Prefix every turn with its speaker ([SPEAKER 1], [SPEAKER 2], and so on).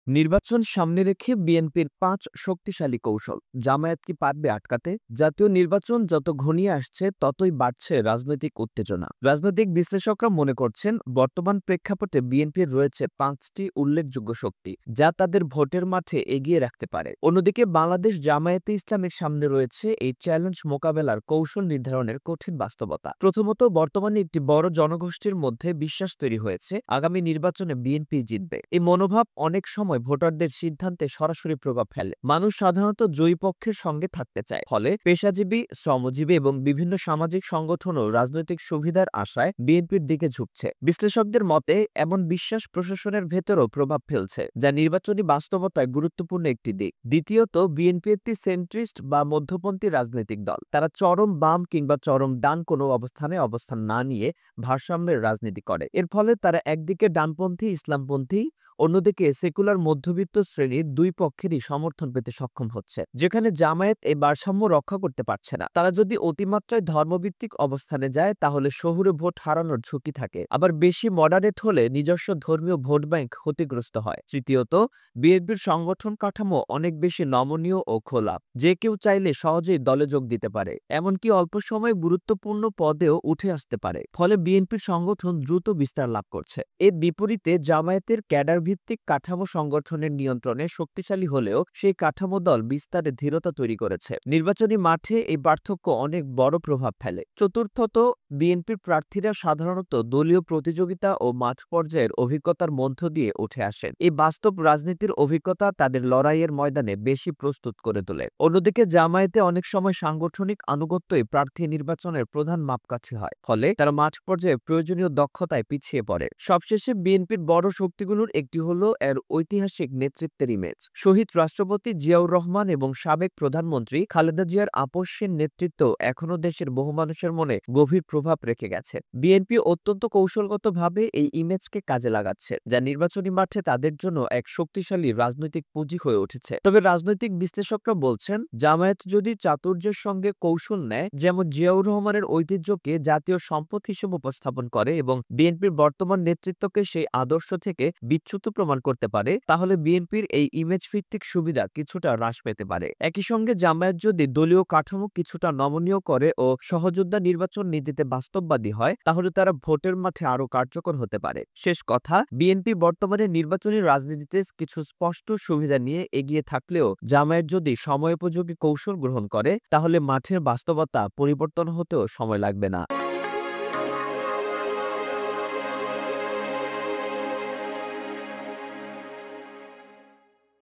[SPEAKER 1] নির্বাচন সামনে রেখে বিএনপির ৫ শক্তিশালী কৌশল। জামায়াত কি পারবে আটকাতে? জাতীয় নির্বাচন যত ঘনিয়ে আসছে ততই বাড়ছে রাজনৈতিক উত্তেজনা। রাজনৈতিক বিশ্লেষকরা মনে করছেন, বর্তমান প্রেক্ষাপটে বিএনপির রয়েছে ৫টি উল্লেখযোগ্য শক্তি, যা তাদের ভোটের মাঠে এগিয়ে রাখতে পারে। অন্যদিকে বাংলাদেশ জামায়াতে ইসলামের সামনে রয়েছে এই চ্যালেঞ্জ মোকাবেলার কৌশল নির্ধারণের কঠিন বাস্তবতা। প্রথমত, বর্তমানে একটি বড় জনগোষ্ঠীর মধ্যে বিশ্বাস তৈরি হয়েছে আগামী নির্বাচনে বিএনপি জিতবে। এই মনোভাব অনেক সময় ভোটারদের সিদ্ধান্তে সরাসরি প্রভাব ফেলে। মানুষ সাধারণত জয়ী পক্ষের সঙ্গে থাকতে চায়, ফলে পেশাজীবী, শ্রমজীবী এবং বিভিন্ন সামাজিক সংগঠনও রাজনৈতিক সুবিধার আশায় বিএনপির দিকে ঝুঁকছে। বিশ্লেষকদের মতে, এমন বিশ্বাস প্রশাসনের ভেতরও প্রভাব ফেলছে, যা নির্বাচনী বাস্তবতায় গুরুত্বপূর্ণ একটি দিক। দ্বিতীয়ত, বিএনপি একটি সেন্ট্রিস্ট বা মধ্যপন্থী রাজনৈতিক দল। তারা চরম বাম কিংবা চরম ডান কোনো অবস্থান না নিয়ে ভারসাম্যের রাজনীতি করে। এর ফলে তারা একদিকে ডানপন্থী, ইসলামপন্থী, অন্যদিকে সেকুলার মধ্যবিত্ত শ্রেণীর দুই পক্ষেরই সমর্থন পেতে সক্ষম হচ্ছে, যেখানে জামায়াত এই ভারসাম্য রক্ষা করতে পারছে না। তারা যদি অতিমাত্রায় ধর্মভিত্তিক অবস্থানে যায়, তাহলে শহুরে ভোট হারানোর ঝুঁকি থাকে, আবার বেশি মডারেট হলে নিজস্ব ধর্মীয় ভোট ব্যাংক ক্ষতিগ্রস্ত হয়। তৃতীয়ত, বিএনপির সংগঠন কাঠামো অনেক বেশি নমনীয় ও খোলা, যে কেউ চাইলে সহজেই দলে যোগ দিতে পারে, এমনকি অল্প সময়ে গুরুত্বপূর্ণ পদেও উঠে আসতে পারে। ফলে বিএনপির সংগঠন দ্রুত বিস্তার লাভ করছে। এর বিপরীতে জামায়াতের ক্যাডার ভিত্তিক কাঠামো সংগঠনের নিয়ন্ত্রণে শক্তিশালী হলেও সেই কাঠামো দল বিস্তারে ধীরতা তৈরি করেছে। নির্বাচনী মাঠে এই পার্থক্য অনেক বড় প্রভাব ফেলে। চতুর্থত, বিএনপির প্রার্থীরা সাধারণত দলীয় প্রতিযোগিতা ও মাঠ পর্যায়ের অভিজ্ঞতার মধ্য দিয়ে উঠে আসেন। এই বাস্তব রাজনীতির অভিজ্ঞতা তাদের লড়াইয়ের ময়দানে বেশি প্রস্তুত করে তোলে। অন্যদিকে জামায়াতে অনেক সময় সাংগঠনিক আনুগত্যই প্রার্থী নির্বাচনের প্রধান মাপকাঠি হয়, ফলে তারা মাঠ পর্যায়ে প্রয়োজনীয় দক্ষতায় পিছিয়ে পড়ে। সবশেষে বিএনপির বড় শক্তিগুলোর একটি হলো এর ঐতিহাসিক নেতৃত্বের ইমেজ। শহীদ রাষ্ট্রপতি জিয়াউর রহমান এবং সাবেক প্রধানমন্ত্রী খালেদা জিয়ার আপসহীন নেতৃত্ব এখনো দেশের বহু মানুষের মনে গভীর প্রভাব রেখে গেছে। বিএনপি অত্যন্ত কৌশলগতভাবে এই ইমেজকে কাজে লাগাচ্ছে, যা নির্বাচনী মাঠে তাদের জন্য এক শক্তিশালী রাজনৈতিক পুঁজি হয়ে উঠেছে। তবে রাজনৈতিক বিশ্লেষকরা বলছেন, জামায়াত যদি চাতুর্যের সঙ্গে কৌশল নেয়, যেমন জিয়াউর রহমানের ঐতিহ্যকে জাতীয় সম্পদ হিসেবে উপস্থাপন করে এবং বিএনপির বর্তমান নেতৃত্বকে সেই আদর্শ থেকে বিচ্যুত প্রমাণ করতে পারে, তাহলে বিএনপির এই ইমেজ ভিত্তিক সুবিধা কিছুটা হ্রাস পেতে পারে। একই সঙ্গে জামায়াত যদি দলীয় কাঠামো কিছুটা নমনীয় করে ও সহযোদ্ধা নির্বাচন নীতিতে বাস্তববাদী হয়, তাহলে তারা ভোটের মাঠে আরও কার্যকর হতে পারে। শেষ কথা, বিএনপি বর্তমানে নির্বাচনী রাজনীতিতে কিছু স্পষ্ট সুবিধা নিয়ে এগিয়ে থাকলেও জামায়াত যদি সময়োপযোগী কৌশল গ্রহণ করে, তাহলে মাঠের বাস্তবতা পরিবর্তন হতেও সময় লাগবে না।